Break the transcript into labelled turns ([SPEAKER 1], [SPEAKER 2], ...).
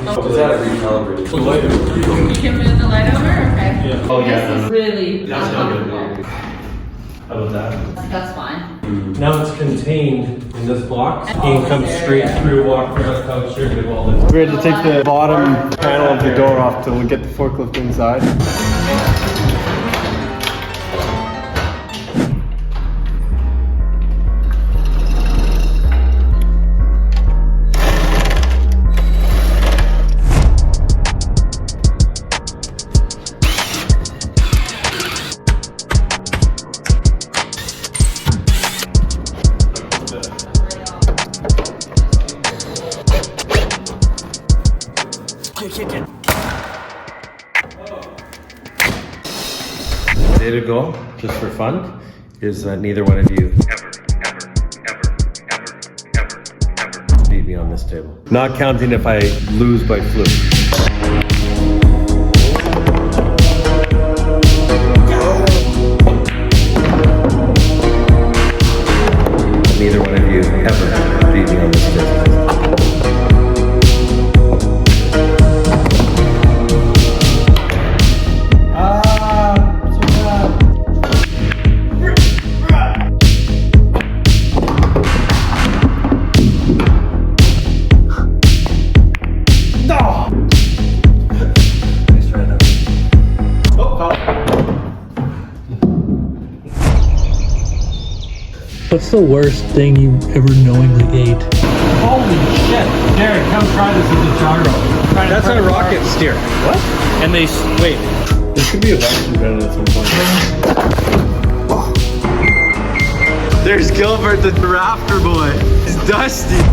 [SPEAKER 1] Is that recalibrated?
[SPEAKER 2] You can move the light over? Okay.
[SPEAKER 1] Yeah. Oh, yeah.
[SPEAKER 2] This is really
[SPEAKER 1] That's not good.
[SPEAKER 2] uncomfortable.
[SPEAKER 1] How about that?
[SPEAKER 2] That's fine.
[SPEAKER 3] Now it's contained in this box. You can come straight through, walk across, come straight to all this.
[SPEAKER 4] We had to take the bottom panel of the door off to get the forklift inside.
[SPEAKER 1] Day to go, just for fun, is neither one of you ever beat me on this table. Not counting if I lose by fluke. Neither one of you ever beat me on this table.
[SPEAKER 5] What's the worst thing you ever knowingly ate?
[SPEAKER 3] Holy shit! Derek, come try this as a gyro.
[SPEAKER 1] That's a rocket steer. What?
[SPEAKER 3] And they, wait.
[SPEAKER 4] This could be a vacuum gun at some point.
[SPEAKER 1] There's Gilbert, the rafter boy. He's dusty.